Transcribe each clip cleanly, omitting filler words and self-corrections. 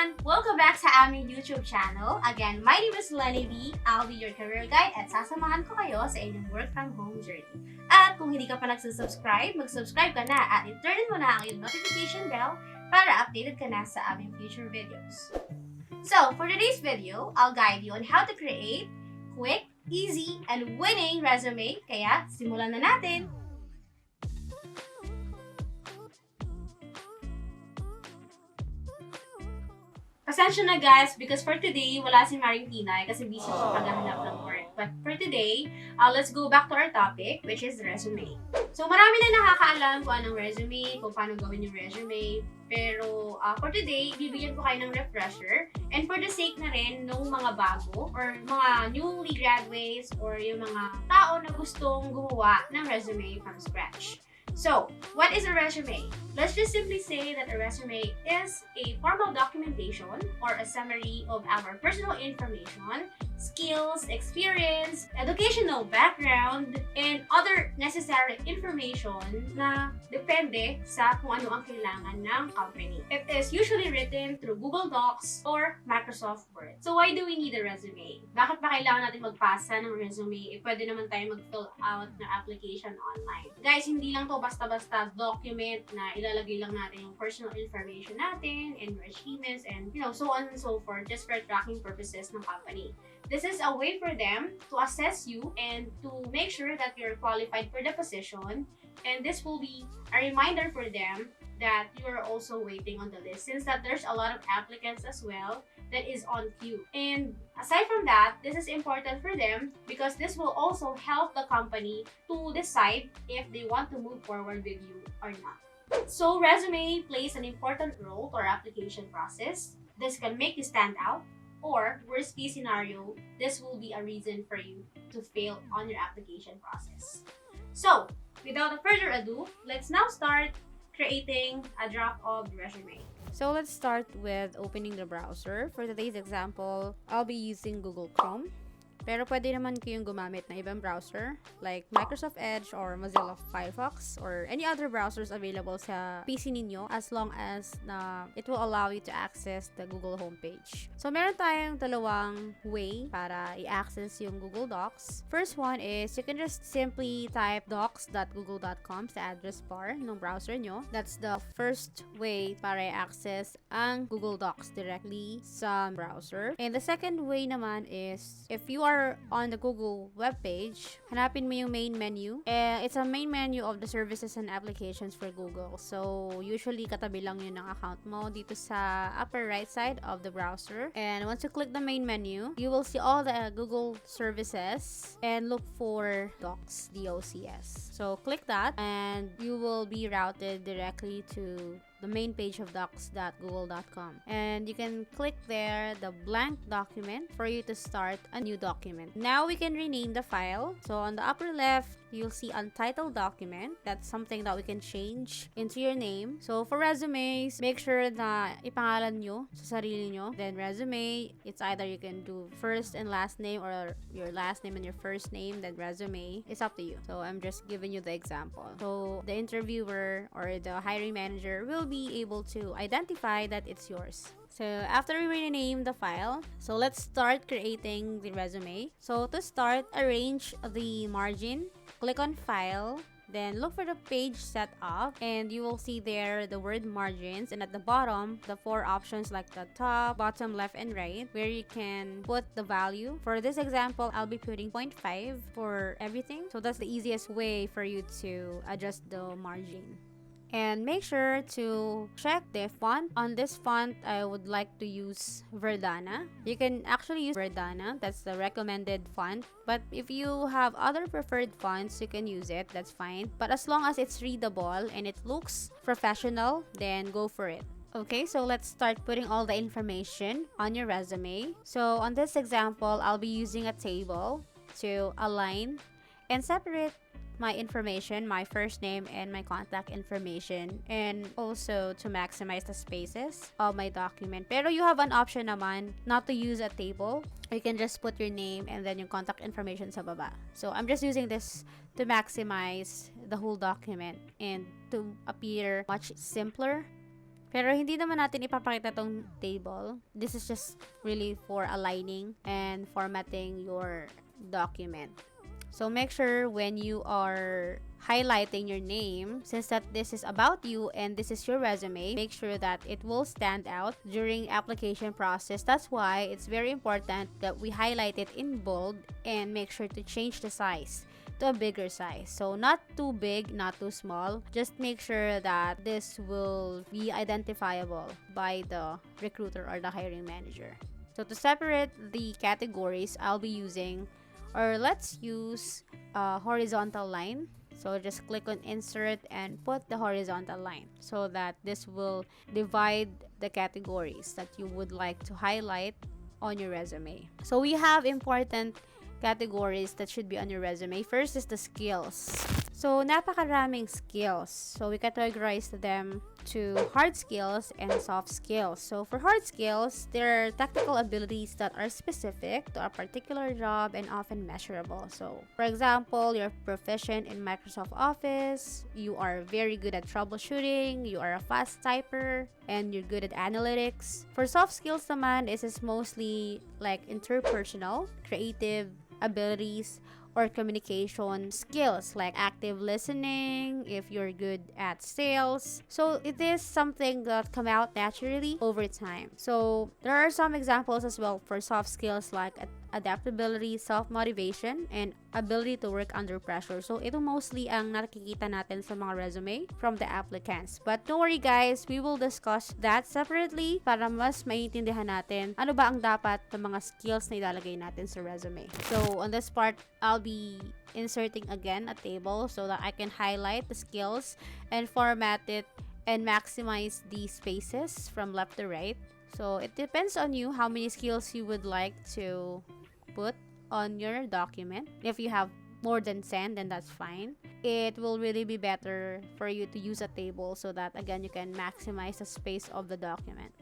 everyone! Welcome back sa aming YouTube channel. Again, my name is Lenny B. I'll be your career guide at sasamahan ko kayo sa inyong work from home journey. At kung hindi ka pa nagsusubscribe, mag-subscribe ka na at i-turn mo na ang iyong notification bell para updated ka na sa aming future videos. So, for today's video, I'll guide you on how to create quick, easy, and winning resume. Kaya, simulan na natin! Pasensya na guys, because for today, wala si Maring Pinay kasi busy sa paghahanap ng work. But for today, let's go back to our topic, which is resume. So marami na nakakaalam kung anong resume, kung paano gawin yung resume. Pero for today, bibigyan ko kayo ng refresher. And for the sake na rin ng mga bago or mga newly graduates or yung mga tao na gustong gumawa ng resume from scratch. So, what is a resume? Let's just simply say that a resume is a formal documentation or a summary of our personal information, skills, experience, educational background, and other necessary information na depende sa kung ano ang kailangan ng company. It is usually written through Google Docs or Microsoft Word. So, why do we need a resume? Bakit ba kailangan natin magpasa ng resume? Pwede naman tayo mag-fill out ng application online. Guys, hindi lang to basta-basta document na ilalagay lang natin yung personal information natin and your achievements and so on and so forth just for tracking purposes ng company. This is a way for them to assess you and to make sure that you're qualified for the position, and this will be a reminder for them that you are also waiting on the list since that there's a lot of applicants as well that is on queue. And aside from that, this is important for them because this will also help the company to decide if they want to move forward with you or not. So resume plays an important role to our application process. This can make you stand out, or worst case scenario, this will be a reason for you to fail on your application process. So, without further ado, let's now start creating a draft of resume. So let's start with opening the browser. For today's example, I'll be using Google Chrome. Pero pwede naman kayong gumamit ng ibang browser like Microsoft Edge or Mozilla Firefox or any other browsers available sa PC ninyo as long as na it will allow you to access the Google homepage. So meron tayong dalawang way para i-access yung Google Docs. First one is you can just simply type docs.google.com sa address bar ng browser nyo. That's the first way para i-access ang Google Docs directly sa browser. And the second way naman is if you are on the Google webpage, hanapin mo yung main menu. It's a main menu of the services and applications for Google. So, usually katabi lang yun ng account mo dito sa upper right side of the browser. And once you click the main menu, you will see all the Google services and look for Docs, D-O-C-S. So, click that and you will be routed directly to the main page of docs.google.com, and you can click there the blank document for you to start a new document. Now we can rename the file. So on the upper left, you'll see untitled document. That's something that we can change into your name. So for resumes, make sure na ipangalan nyo sa sarili nyo. Then resume, it's either you can do first and last name or your last name and your first name, then resume. It's up to you. So I'm just giving you the example. So the interviewer or the hiring manager will be able to identify that it's yours. So after we rename the file, so let's start creating the resume. So to start, arrange the margin. Click on File, then look for the page setup, and you will see there the word margins, and at the bottom, the four options like the top, bottom, left, and right, where you can put the value. For this example, I'll be putting 0.5 for everything. So that's the easiest way for you to adjust the margin. And make sure to check the font. On this font, I would like to use Verdana. You can actually use Verdana. That's the recommended font. But if you have other preferred fonts, you can use it. That's fine. But as long as it's readable and it looks professional, then go for it. Okay, so let's start putting all the information on your resume. So on this example, I'll be using a table to align and separate my information, my first name, and my contact information, and also to maximize the spaces of my document. Pero you have an option naman not to use a table. You can just put your name and then yung contact information sa baba. So I'm just using this to maximize the whole document and to appear much simpler Pero hindi naman natin ipapakita tong table. This is just really for aligning and formatting your document. So make sure when you are highlighting your name, since that this is about you and this is your resume, make sure that it will stand out during application process. That's why it's very important that we highlight it in bold and make sure to change the size to a bigger size. So not too big, not too small. Just make sure that this will be identifiable by the recruiter or the hiring manager. So to separate the categories, I'll be using, or let's use a horizontal line. So just click on insert and put the horizontal line so that this will divide the categories that you would like to highlight on your resume. So we have important categories that should be on your resume. First is the skills. So napakaraming skills. So we categorize them to hard skills and soft skills. So for hard skills, there are technical abilities that are specific to a particular job and often measurable. So for example, you're proficient in Microsoft Office, you are very good at troubleshooting, you are a fast typer, and you're good at analytics. For soft skills naman, this is mostly like interpersonal, creative abilities, or communication skills like active listening, if you're good at sales. So it is something that come out naturally over time. So there are some examples as well for soft skills like adaptability, self-motivation, and ability to work under pressure. So ito mostly ang nakikita natin sa mga resume from the applicants. But don't worry guys, we will discuss that separately para mas maintindihan natin ano ba ang dapat ng mga skills na ilalagay natin sa resume. So on this part, I'll be inserting again a table so that I can highlight the skills and format it and maximize the spaces from left to right. So it depends on you how many skills you would like to put on your document. If you have more than 10, then that's fine. It will really be better for you to use a table so that again you can maximize the space of the document.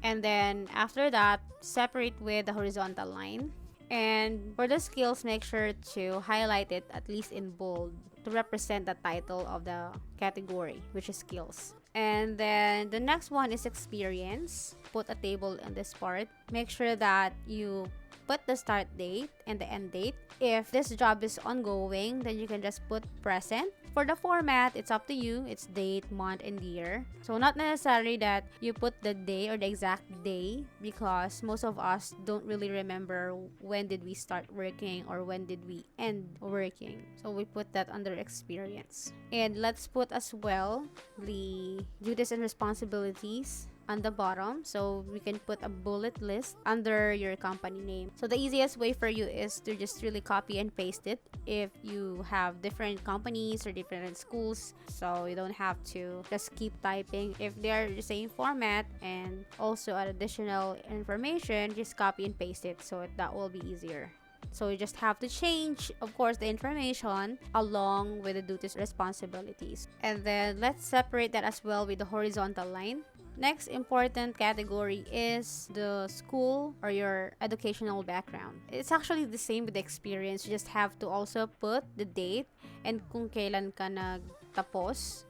And then after that, separate with the horizontal line. And for the skills, make sure to highlight it at least in bold to represent the title of the category, which is skills. And then the next one is experience. Put a table in this part. Make sure that you put the start date and the end date. If this job is ongoing, then you can just put present. For the format, it's up to you. It's date, month, and year. So not necessary that you put the day or the exact day because most of us don't really remember when did we start working or when did we end working. So we put that under experience. And let's put as well the duties and responsibilities on the bottom, so we can put a bullet list under your company name. So the easiest way for you is to just really copy and paste it if you have different companies or different schools, so you don't have to just keep typing. If they are the same format and also add additional information, just copy and paste it, so that will be easier. So you just have to change, of course, the information along with the duties responsibilities. And then let's separate that as well with the horizontal line. Next important category is the school or your educational background. It's actually the same with the experience. You just have to also put the date and kung kailan ka nagtapos.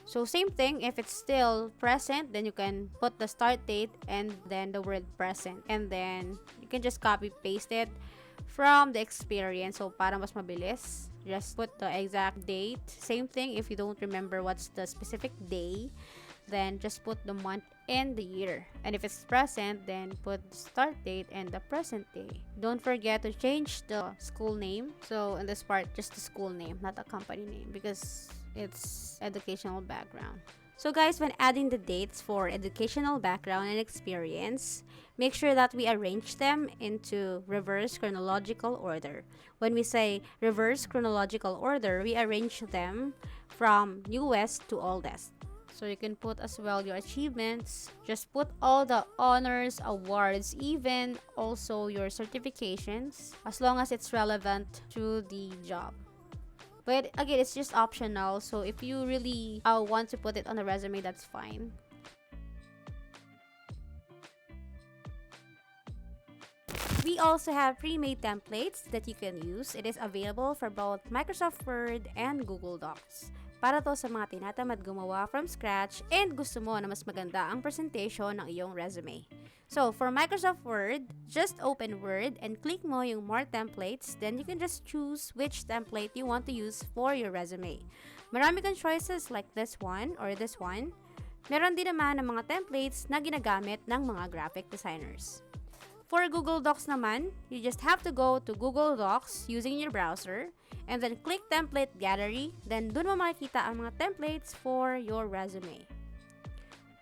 So same thing, if it's still present, then you can put the start date and then the word present. And then you can just copy paste it from the experience. So para mas mabilis, just put the exact date. Same thing if you don't remember what's the specific day, then just put the month and the year. And if it's present, then put the start date and the present day. Don't forget to change the school name. So in this part, just the school name, not a company name, because it's educational background. So guys, when adding the dates for educational background and experience, make sure that we arrange them into reverse chronological order. When we say reverse chronological order, we arrange them from newest to oldest. So you can put as well your achievements. Just put all the honors, awards, even also your certifications, as long as it's relevant to the job. But again, it's just optional. So if you really want to put it on the resume, that's fine. We also have pre-made templates that you can use. It is available for both Microsoft Word and Google Docs. Para to sa mga tinatamad gumawa from scratch and gusto mo na mas maganda ang presentation ng iyong resume. So, for Microsoft Word, just open Word and click mo yung More Templates. Then, you can just choose which template you want to use for your resume. Marami kang choices like this one or this one. Meron din naman ng mga templates na ginagamit ng mga graphic designers. For Google Docs naman, you just have to go to Google Docs using your browser and then click Template Gallery. Then, dun mo makikita ang mga templates for your resume.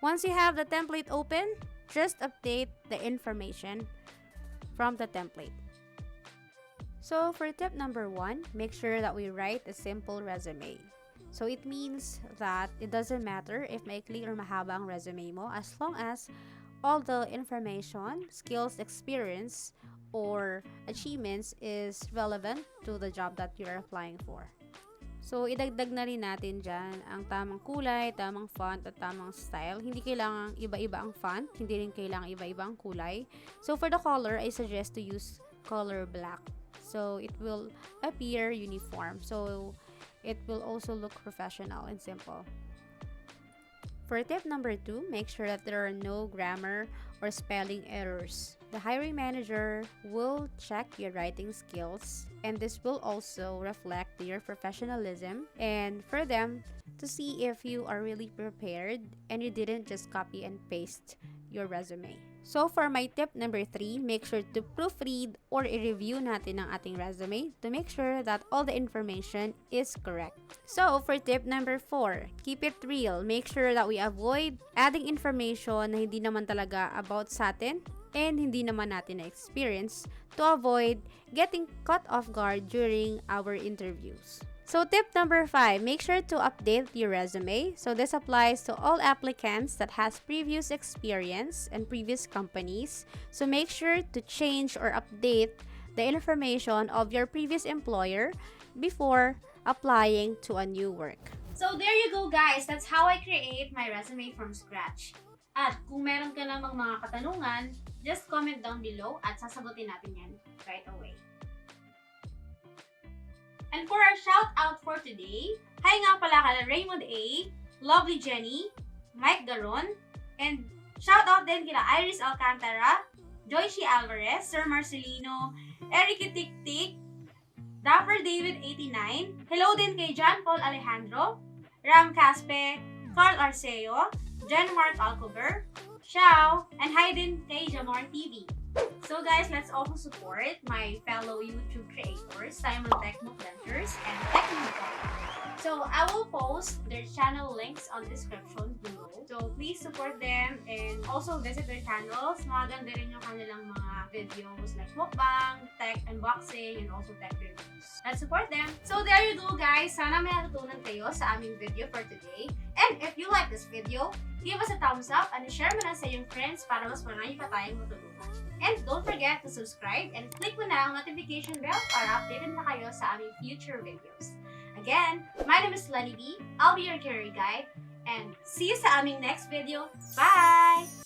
Once you have the template open, just update the information from the template. So, for tip number 1, make sure that we write a simple resume. So, it means that it doesn't matter if maikli or mahaba ang resume mo as long as all the information, skills, experience, or achievements is relevant to the job that you're applying for. So, idagdag na rin natin dyan ang tamang kulay, tamang font, at tamang style. Hindi kailangang iba-iba ang font, hindi rin kailangang iba-iba ang kulay. So, for the color, I suggest to use color black. So, it will appear uniform. So, it will also look professional and simple. For tip number 2, make sure that there are no grammar or spelling errors. The hiring manager will check your writing skills, and this will also reflect your professionalism and for them to see if you are really prepared and you didn't just copy and paste your resume. So for my tip number 3, make sure to proofread or i-review natin ang ating resume to make sure that all the information is correct. So for tip number 4, keep it real. Make sure that we avoid adding information na hindi naman talaga about sa atin and hindi naman natin na-experience to avoid getting caught off guard during our interviews. So tip number 5, make sure to update your resume. So this applies to all applicants that has previous experience and previous companies. So make sure to change or update the information of your previous employer before applying to a new work. So there you go guys, that's how I create my resume from scratch. At kung meron ka namang mga katanungan, just comment down below at sasagutin natin yan right away. And for our shout out for today, hi nga pala kala Raymond A, Lovely Jenny, Mike Garon, and shout out din kila Iris Alcantara, Joyce Alvarez, Sir Marcelino, Eric Tiktik, Dapper David 89, hello din kay John Paul Alejandro, Ram Caspe, Carl Arceo, Jen Mark Alcover, Xiao, and hi din kay Jamar TV. So guys, let's also support my fellow YouTube creators, Simon Techno Ventures and Techno. So I will post their channel links on description below. So please support them and also visit their channels. Maganda rin yung kanilang mga videos like mukbang, tech unboxing, and also tech reviews. Let's support them. So there you go guys. Sana may natutunan kayo sa aming video for today. And if you like this video, give us a thumbs up and share mo na sa iyong friends para mas marami pa tayong matulungan. And don't forget to subscribe and click mo na ang notification bell para updated na kayo sa aming future videos. Again, my name is Lenny B. I'll be your career guide and see you sa aming next video. Bye!